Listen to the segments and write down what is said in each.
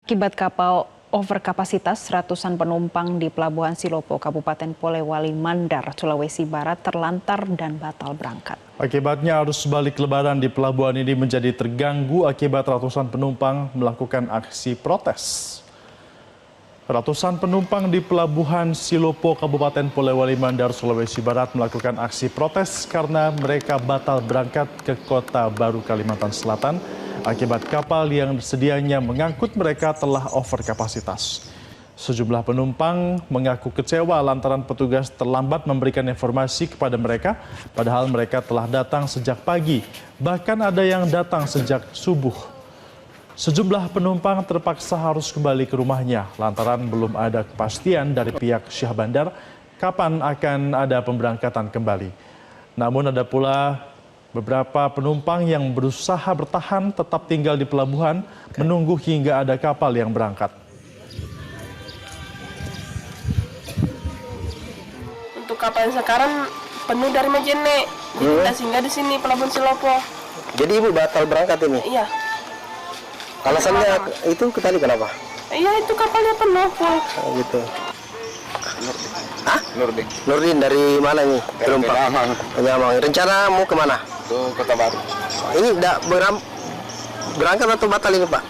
Akibat kapal overkapasitas, ratusan penumpang di Pelabuhan Silopo, Kabupaten Polewali Mandar, Sulawesi Barat terlantar dan batal berangkat. Akibatnya arus balik lebaran di pelabuhan ini menjadi terganggu akibat ratusan penumpang melakukan aksi protes. Ratusan penumpang di Pelabuhan Silopo, Kabupaten Polewali Mandar, Sulawesi Barat melakukan aksi protes karena mereka batal berangkat ke Kota Baru, Kalimantan Selatan akibat kapal yang sedianya mengangkut mereka telah overkapasitas. Sejumlah penumpang mengaku kecewa lantaran petugas terlambat memberikan informasi kepada mereka, padahal mereka telah datang sejak pagi, bahkan ada yang datang sejak subuh. Sejumlah penumpang terpaksa harus kembali ke rumahnya lantaran belum ada kepastian dari pihak Syah Bandar kapan akan ada pemberangkatan kembali. Namun ada pula beberapa penumpang yang berusaha bertahan tetap tinggal di pelabuhan menunggu hingga ada kapal yang berangkat. Untuk kapal yang sekarang penuh dari Majene, jadi kita singgah di sini Pelabuhan Silopo. Jadi ibu batal berangkat ini? Iya. Alasannya itu tadi kenapa? Iya, itu kapalnya penuh full. Oh, gitu. Hah? Nurdin dari mana nih? Penyamang. Penyamang. Rencana mau kemana? Ke Kota Baru. Ini tidak berangkat atau batal ini Pak?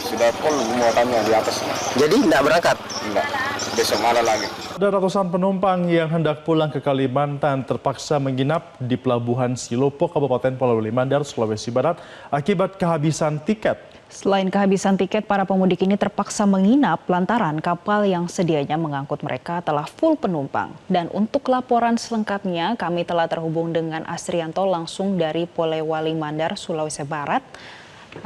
Sudah full muatannya di atas. Jadi tidak berangkat? Enggak. Besok malam lagi. Ada ratusan penumpang yang hendak pulang ke Kalimantan terpaksa menginap di Pelabuhan Silopo, Kabupaten Polewali Mandar, Sulawesi Barat akibat kehabisan tiket. Selain kehabisan tiket, para pemudik ini terpaksa menginap lantaran kapal yang sedianya mengangkut mereka telah full penumpang. Dan untuk laporan selengkapnya, kami telah terhubung dengan Asrianto langsung dari Polewali Mandar, Sulawesi Barat.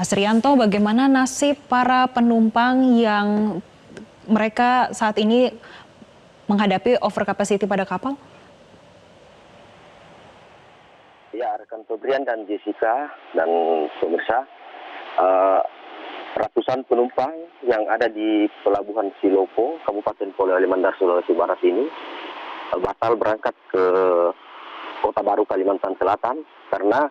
Asrianto, bagaimana nasib para penumpang yang mereka saat ini menghadapi overcapacity pada kapal? Ya, rekan Febrian dan Jessica dan pemirsa, ratusan penumpang yang ada di Pelabuhan Silopo, Kabupaten Polewali Mandar, Sulawesi Barat ini batal berangkat ke Kota Baru, Kalimantan Selatan karena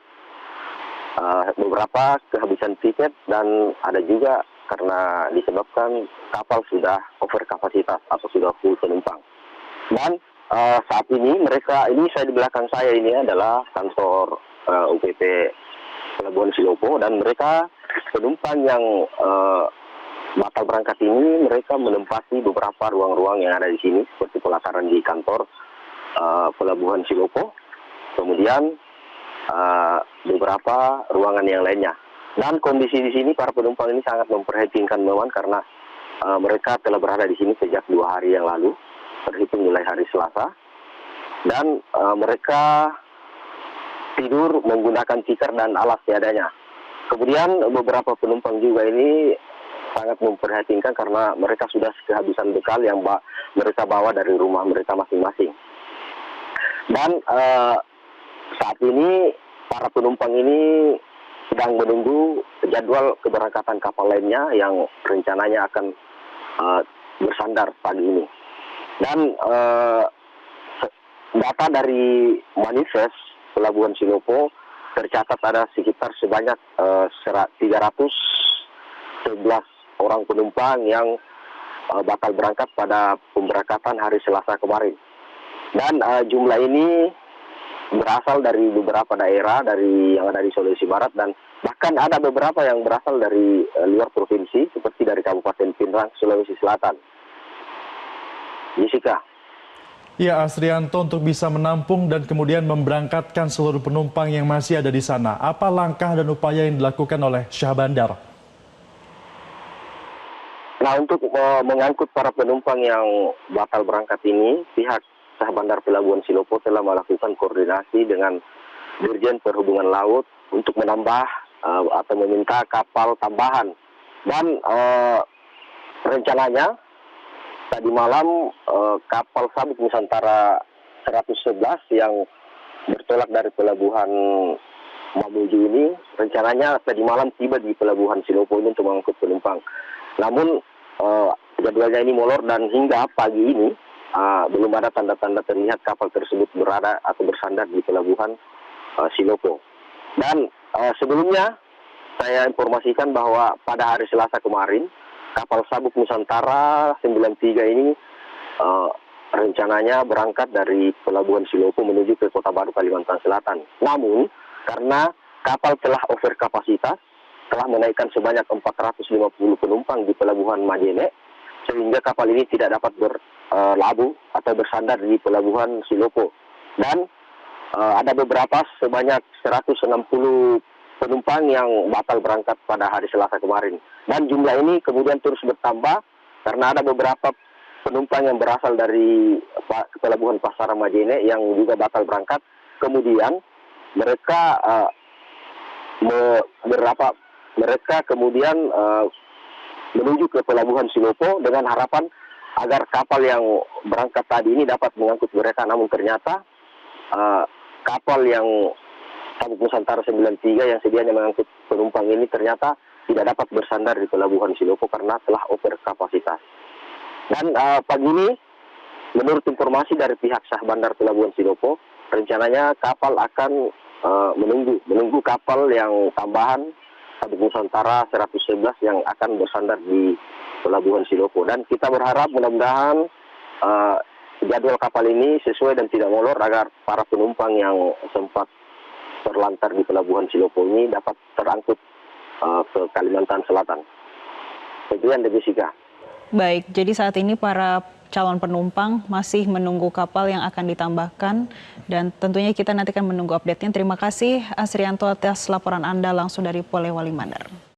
beberapa kehabisan tiket dan ada juga karena disebabkan kapal sudah overkapasitas atau sudah full penumpang. Dan saat ini saya di belakang saya ini adalah kantor UPP Pelabuhan Silopo dan mereka penumpang yang batal berangkat ini mereka menempati beberapa ruang-ruang yang ada di sini seperti pelataran di kantor Pelabuhan Silopo, kemudian beberapa ruangan yang lainnya. Dan kondisi di sini para penumpang ini sangat memprihatinkan memang karena mereka telah berada di sini sejak 2 hari yang lalu, terhitung mulai hari Selasa, dan mereka tidur menggunakan tikar dan alas seadanya. Kemudian beberapa penumpang juga ini sangat memprihatinkan karena mereka sudah kehabisan bekal yang mereka bawa dari rumah mereka masing-masing. Dan saat ini para penumpang ini sedang menunggu jadwal keberangkatan kapal lainnya yang rencananya akan bersandar pagi ini. Dan data dari manifest Pelabuhan Silopo tercatat ada sekitar sebanyak 311 orang penumpang yang bakal berangkat pada pemberangkatan hari Selasa kemarin. Dan jumlah ini berasal dari beberapa daerah yang ada di Sulawesi Barat dan bahkan ada beberapa yang berasal dari luar provinsi seperti dari Kabupaten Pinrang, Sulawesi Selatan. Jessica. Ya, Asrianto, untuk bisa menampung dan kemudian memberangkatkan seluruh penumpang yang masih ada di sana, apa langkah dan upaya yang dilakukan oleh Syah Bandar? Nah, untuk mengangkut para penumpang yang batal berangkat ini, pihak Syah Bandar Pelabuhan Silopo telah melakukan koordinasi dengan Dirjen Perhubungan Laut untuk menambah atau meminta kapal tambahan. Dan rencananya tadi malam kapal Sabuk Nusantara 111 yang bertolak dari Pelabuhan Mamuju ini rencananya tadi malam tiba di Pelabuhan Silopo ini untuk mengangkut penumpang. Namun jadwalnya ini molor dan hingga pagi ini belum ada tanda-tanda terlihat kapal tersebut berada atau bersandar di Pelabuhan Silopo. Dan sebelumnya saya informasikan bahwa pada hari Selasa kemarin kapal Sabuk Nusantara 93 ini rencananya berangkat dari Pelabuhan Silopo menuju ke Kota Baru, Kalimantan Selatan. Namun, karena kapal telah over kapasitas, telah menaikkan sebanyak 450 penumpang di Pelabuhan Majene, sehingga kapal ini tidak dapat berlabuh atau bersandar di Pelabuhan Silopo. Dan ada beberapa sebanyak 160 penumpang yang batal berangkat pada hari Selasa kemarin. Dan jumlah ini kemudian terus bertambah karena ada beberapa penumpang yang berasal dari Pelabuhan Pasaran Majene yang juga batal berangkat. Kemudian mereka kemudian menuju ke Pelabuhan Silopo dengan harapan agar kapal yang berangkat tadi ini dapat mengangkut mereka. Namun ternyata kapal yang Sabuk Nusantara 93 yang sedianya mengangkut penumpang ini ternyata tidak dapat bersandar di Pelabuhan Silopo karena telah over kapasitas. Dan pagi ini, menurut informasi dari pihak Sah Bandar Pelabuhan Silopo, rencananya kapal akan menunggu kapal yang tambahan Sabuk Nusantara 111 yang akan bersandar di Pelabuhan Silopo. Dan kita berharap mudah-mudahan jadwal kapal ini sesuai dan tidak molor agar para penumpang yang sempat terlantar di Pelabuhan Silopo ini dapat terangkut ke Kalimantan Selatan. Sekian dari Jessica. Baik, jadi saat ini para calon penumpang masih menunggu kapal yang akan ditambahkan dan tentunya kita nanti akan menunggu update-nya. Terima kasih Asrianto atas laporan Anda langsung dari Polewali Mandar.